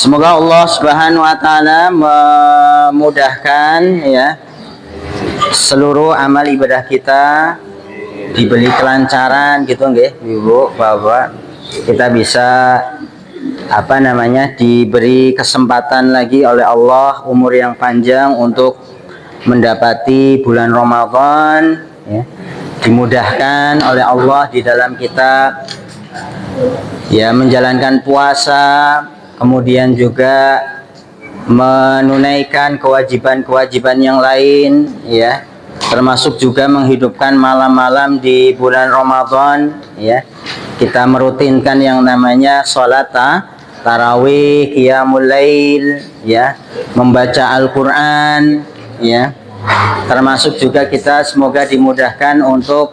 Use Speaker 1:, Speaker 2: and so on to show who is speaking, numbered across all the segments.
Speaker 1: Semoga Allah Subhanahu wa taala memudahkan ya seluruh amal ibadah kita, diberi kelancaran gitu nggih, Ibu, Bapak. Kita bisa diberi kesempatan lagi oleh Allah umur yang panjang untuk mendapati bulan Ramadan ya. Dimudahkan oleh Allah di dalam kita ya menjalankan puasa, kemudian juga menunaikan kewajiban-kewajiban yang lain ya, termasuk juga menghidupkan malam-malam di bulan Ramadan ya. Kita merutinkan yang namanya sholat tarawih, qiyamul lail ya, membaca Al-Qur'an ya. Termasuk juga kita semoga dimudahkan untuk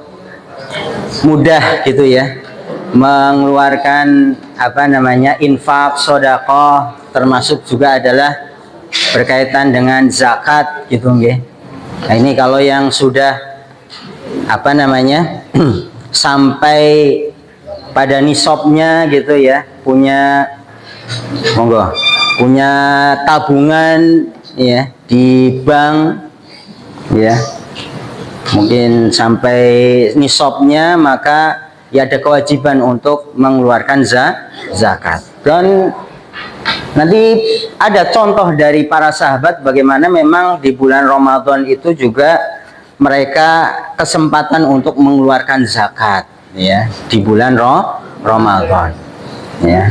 Speaker 1: mudah gitu ya mengeluarkan infak, sedekah, termasuk juga adalah berkaitan dengan zakat gitu nggih. Nah, ini kalau yang sudah sampai pada nisabnya gitu ya, punya tabungan ya di bank ya, mungkin sampai nisabnya, maka ya ada kewajiban untuk mengeluarkan zakat. Dan nanti ada contoh dari para sahabat bagaimana memang di bulan Ramadan itu juga mereka kesempatan untuk mengeluarkan zakat ya di bulan Ramadan ya.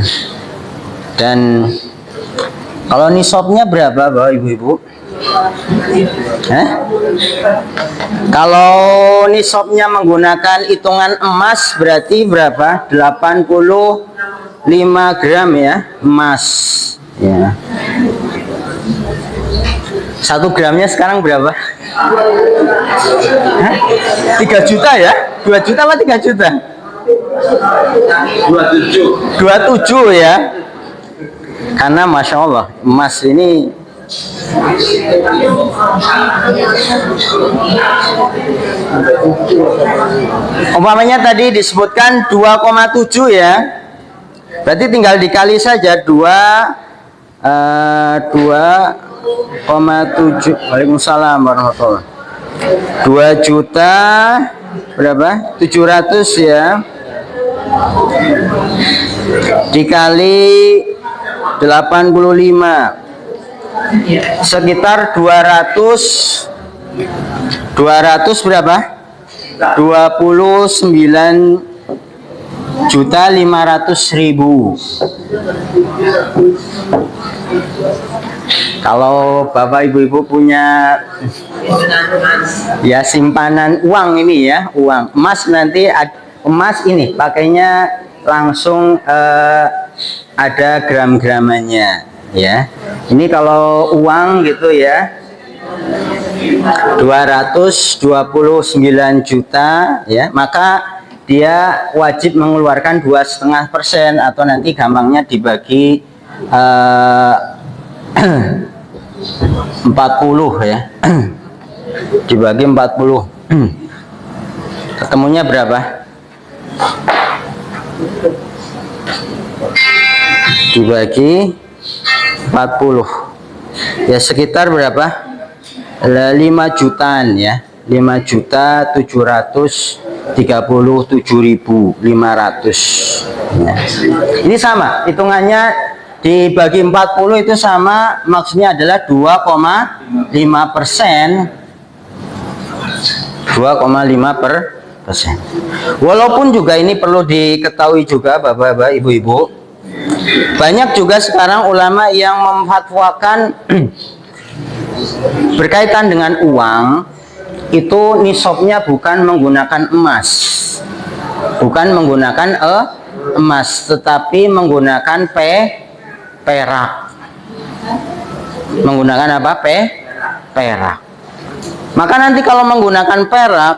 Speaker 1: Dan kalau nisabnya berapa Bapak Ibu-ibu? Kalau nisabnya menggunakan hitungan emas berarti berapa? 85 gram ya emas ya. 1 gramnya sekarang berapa? 3 juta ya? 2 juta apa 3 juta? 27 ya. Karena Masya Allah emas ini umpamanya tadi disebutkan 2,7 ya, berarti tinggal dikali saja 2,7. Waalaikumsalam warahmatullahi. 2 juta berapa? 700 ya, dikali 85 sekitar 200 berapa? 29.500.000. Kalau Bapak Ibu punya ya simpanan uang ini ya, uang emas, nanti emas ini pakainya langsung ada gram-gramannya ya. Ini kalau uang gitu ya 229 juta ya, maka dia wajib mengeluarkan 2,5% atau nanti gampangnya dibagi 40 ya. Dibagi 40 ketemunya berapa? Dibagi 40 ya sekitar berapa? 5 jutaan ya, 5.737.500 ya. Ini sama hitungannya, dibagi 40 itu sama, maksudnya adalah 2,5%. 2,5%. Walaupun juga ini perlu diketahui juga Bapak-bapak, Ibu-ibu, banyak juga sekarang ulama yang memfatwakan berkaitan dengan uang itu nisabnya bukan menggunakan emas, tetapi menggunakan perak. Menggunakan apa? Perak. Maka nanti kalau menggunakan perak,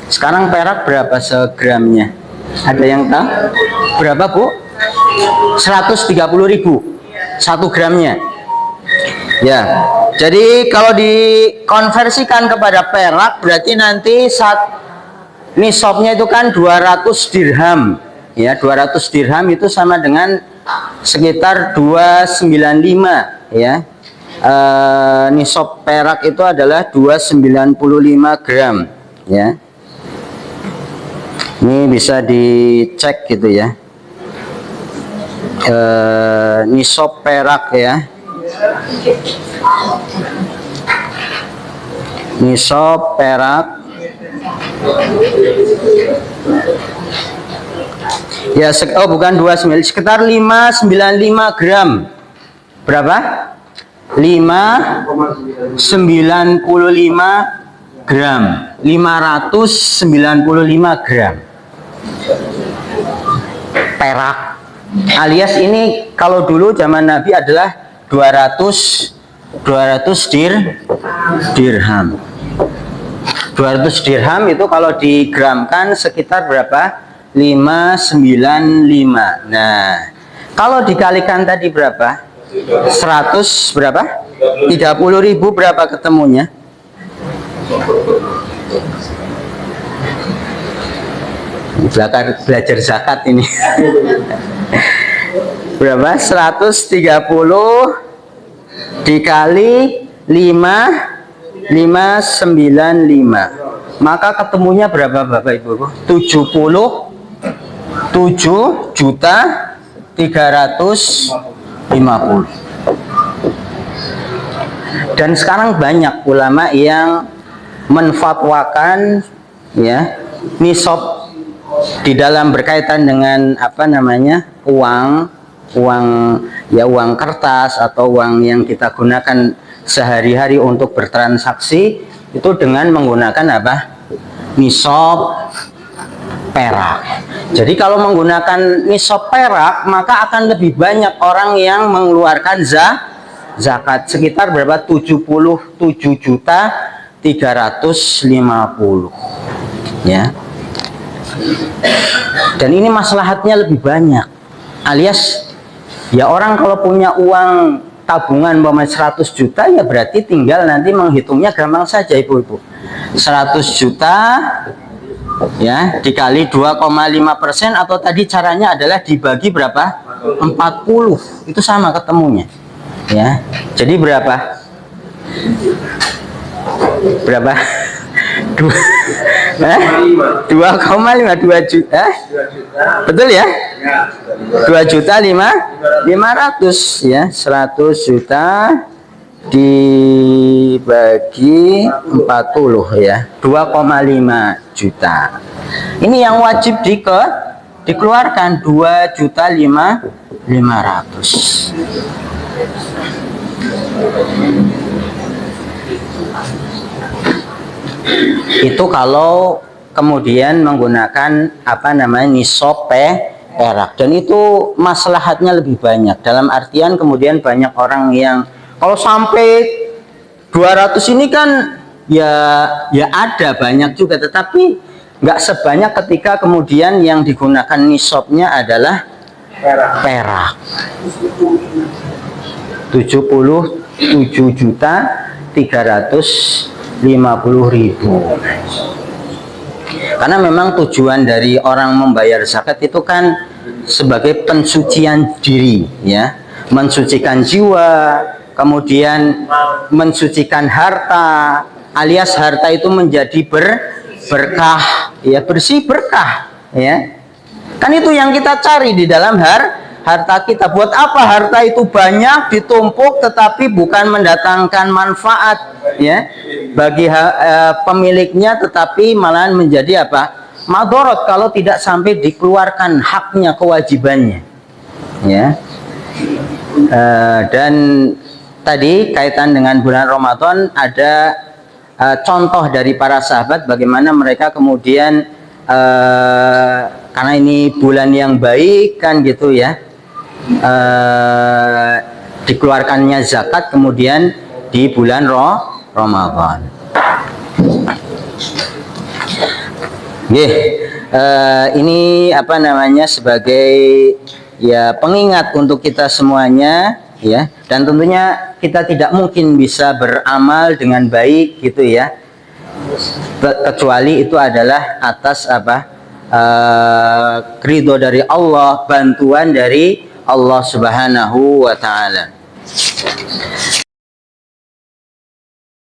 Speaker 1: sekarang perak berapa segramnya? Ada yang tahu? Berapa, Bu? 130.000 1 gramnya. Ya. Jadi kalau dikonversikan kepada perak berarti nanti saat nisabnya itu kan 200 dirham. Ya, 200 dirham itu sama dengan sekitar 295 ya. Nisab perak itu adalah 295 gram ya. Ini bisa dicek gitu ya. Nisab perak ya. Nisab perak ya, bukan 29, sekitar 595 gram. Berapa? 595 gram. 595 gram perak. Alias ini kalau dulu zaman Nabi adalah 200 dirham. 200 dirham itu kalau digramkan sekitar berapa? 595. Nah, kalau dikalikan tadi berapa? 100 berapa? 30.000 berapa ketemunya? Belajar zakat ini. Berapa? 130 dikali 595. Maka ketemunya berapa Bapak Ibu? 77.350. Dan sekarang banyak ulama yang menfatwakan ya nisab di dalam berkaitan dengan uang kertas atau uang yang kita gunakan sehari-hari untuk bertransaksi itu dengan menggunakan nisab perak. Jadi kalau menggunakan nisab perak maka akan lebih banyak orang yang mengeluarkan zakat, sekitar berapa? 77.350 ya. Dan ini maslahatnya lebih banyak, alias ya orang kalau punya uang tabungan 100 juta ya berarti tinggal nanti menghitungnya gampang saja ibu-ibu. 100 juta ya dikali 2,5% atau tadi caranya adalah dibagi berapa? 40. Itu sama ketemunya ya. Jadi berapa? 2,5 2 juta. Betul ya? 2.500.000 ya. 100 juta dibagi 40 ya. 2,5 juta. Ini yang wajib dikeluarkan 2.500.000. Itu kalau kemudian menggunakan nisab perak, dan itu maslahatnya lebih banyak dalam artian kemudian banyak orang yang kalau sampai 200 ini kan ya ada banyak juga, tetapi nggak sebanyak ketika kemudian yang digunakan nisabnya adalah perak. 77.350.000. Karena memang tujuan dari orang membayar zakat itu kan sebagai pensucian diri ya, mensucikan jiwa, kemudian mensucikan harta, alias harta itu menjadi berkah ya, bersih berkah ya. Kan itu yang kita cari di dalam harta kita. Buat apa harta itu banyak ditumpuk tetapi bukan mendatangkan manfaat ya bagi pemiliknya, tetapi malahan menjadi madorot kalau tidak sampai dikeluarkan haknya, kewajibannya ya. Dan tadi kaitan dengan bulan Ramadan ada contoh dari para sahabat bagaimana mereka kemudian karena ini bulan yang baik kan gitu ya, dikeluarkannya zakat kemudian di bulan Ramadan. Ini sebagai ya pengingat untuk kita semuanya ya, dan tentunya kita tidak mungkin bisa beramal dengan baik gitu ya, kecuali itu adalah atas ridho dari Allah, bantuan dari Allah Subhanahu wa taala.